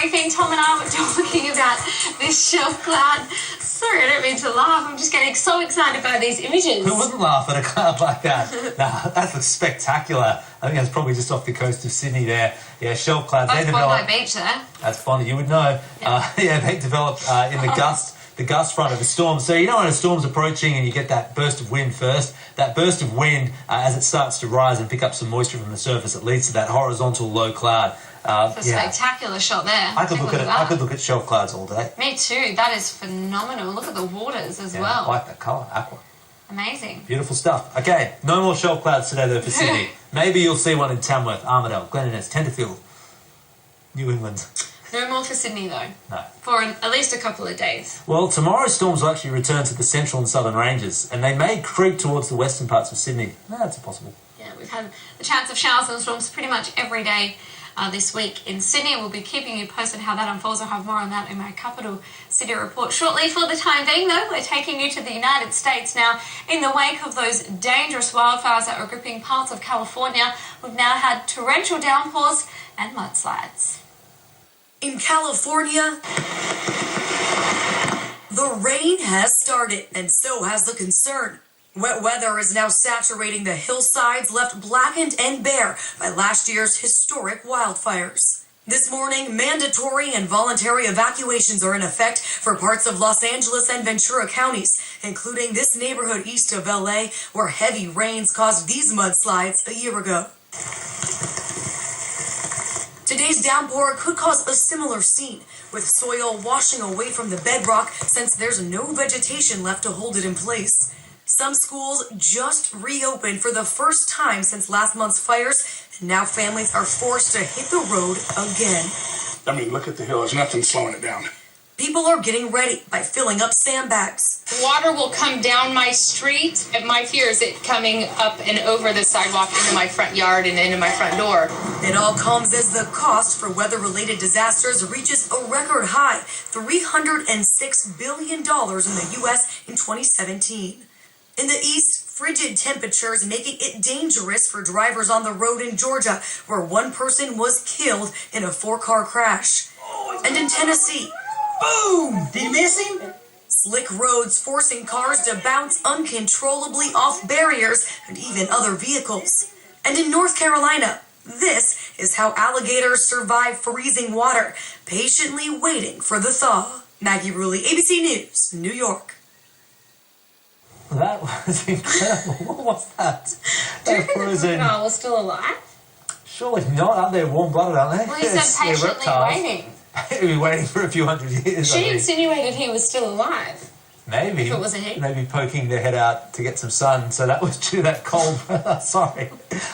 everything. Tom and I were talking about this shelf cloud. Sorry, I don't mean to laugh. I'm just getting so excited by these images. Who wouldn't laugh at a cloud like that? Nah, that looks spectacular. I think that's probably just off the coast of Sydney there. Yeah, shelf clouds. That's Bondi Beach there. That's Bondi, you would know. Yeah, they developed in the gust front of a storm. So you know when a storm's approaching and you get that burst of wind first, that burst of wind as it starts to rise and pick up some moisture from the surface, it leads to that horizontal low cloud. It's a spectacular shot there. I could look at shelf clouds all day. Me too. That is phenomenal. Look at the waters as well. I like that colour, aqua. Amazing. Beautiful stuff. Okay, no more shelf clouds today though for Sydney. Maybe you'll see one in Tamworth, Armidale, Glen Innes, Tenterfield, New England. No more for Sydney though. No. For at least a couple of days. Well, tomorrow's storms will actually return to the central and southern ranges, and they may creep towards the western parts of Sydney. That's possible. Yeah, we've had the chance of showers and storms pretty much every day this week in Sydney. We'll be keeping you posted how that unfolds. I'll have more on that in my capital city report shortly. For the time being though, we're taking you to the United States now. In the wake of those dangerous wildfires that were gripping parts of California, we've now had torrential downpours and mudslides. In California, the rain has started, and so has the concern. Wet weather is now saturating the hillsides left blackened and bare by last year's historic wildfires. This morning, mandatory and voluntary evacuations are in effect for parts of Los Angeles and Ventura counties, including this neighborhood east of LA, where heavy rains caused these mudslides a year ago. Today's downpour could cause a similar scene, with soil washing away from the bedrock since there's no vegetation left to hold it in place. Some schools just reopened for the first time since last month's fires, and now families are forced to hit the road again. I mean, look at the hill. There's nothing slowing it down. People are getting ready by filling up sandbags. Water will come down my street, and my fear is it coming up and over the sidewalk into my front yard and into my front door. It all comes as the cost for weather-related disasters reaches a record high, $306 billion in the U.S. in 2017. In the east, frigid temperatures making it dangerous for drivers on the road in Georgia, where one person was killed in a 4-car crash. And in Tennessee, boom! Did you miss him? Slick roads forcing cars to bounce uncontrollably off barriers and even other vehicles. And in North Carolina, this is how alligators survive freezing water, patiently waiting for the thaw. Maggie Rulli, ABC News, New York. That was incredible. What was that? Do you think the crocodile was still alive? Surely not. Aren't they warm-blooded, aren't they? Well, he said patiently waiting. Maybe waiting for a few hundred years. She insinuated he was still alive. Maybe. If it was a he. Maybe poking their head out to get some sun. So that was due to that cold weather. Sorry.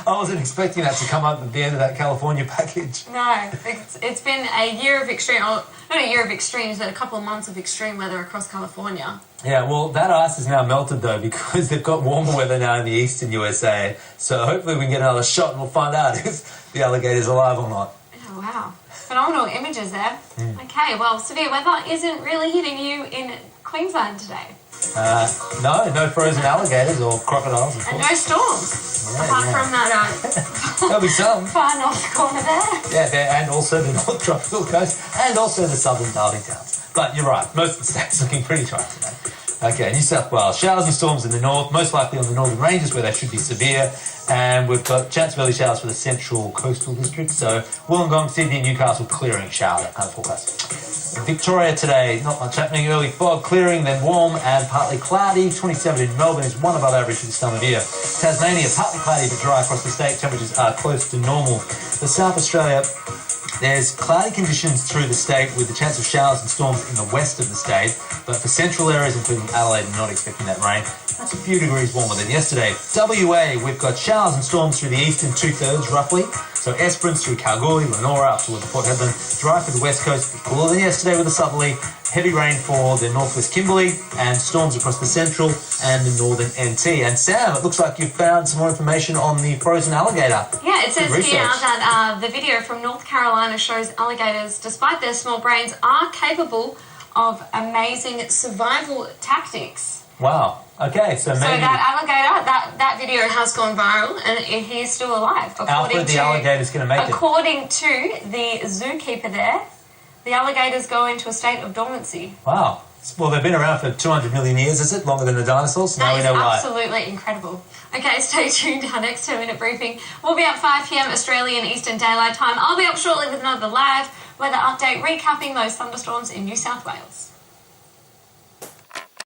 I wasn't expecting that to come up at the end of that California package. No, it's been a year of extreme, not a year of extremes, but a couple of months of extreme weather across California. Yeah, well, that ice is now melted, though, because they've got warmer weather now in the eastern USA. So hopefully we can get another shot and we'll find out if the alligator's alive or not. Oh, wow. Phenomenal images there. Okay, well, severe weather isn't really hitting you in Queensland today. No frozen alligators or crocodiles, of course. And no storms. Apart from that There'll be some. far north corner there. Yeah, and also the North Tropical Coast, and also the southern Darling Downs. But you're right, most of the state's looking pretty dry today. Okay, New South Wales, showers and storms in the north, most likely on the northern ranges where they should be severe. And we've got chance of early showers for the central coastal districts. So Wollongong, Sydney, Newcastle, clearing shower, that kind of forecast. Victoria today, not much happening. Early fog, clearing, then warm and partly cloudy. 27 in Melbourne is one above average for this time of year. Tasmania, partly cloudy but dry across the state. Temperatures are close to normal. For South Australia, there's cloudy conditions through the state with the chance of showers and storms in the west of the state. But for central areas, including Adelaide, not expecting that rain. That's a few degrees warmer than yesterday. WA, we've got showers and storms through the eastern two-thirds, roughly. So Esperance through Kalgoorlie, Lenora, up towards Port Hedland. Dry for the west coast, cooler than yesterday with a southerly. Heavy rain for the northwest Kimberley and storms across the central and the northern NT. And Sam, it looks like you've found some more information on the frozen alligator. Yeah, it says here that the video from North Carolina shows alligators, despite their small brains, are capable of amazing survival tactics. Wow. Okay, so maybe... So that alligator, that video has gone viral and he's still alive. Alfred the alligator's going to make it. According to the zookeeper there, The alligators go into a state of dormancy. Wow. Well, they've been around for 200 million years, is it? Longer than the dinosaurs? Now we know why. Absolutely incredible. Okay, stay tuned. Our next 2-minute briefing will be at 5 p.m. Australian Eastern Daylight Time. I'll be up shortly with another live weather update recapping those thunderstorms in New South Wales.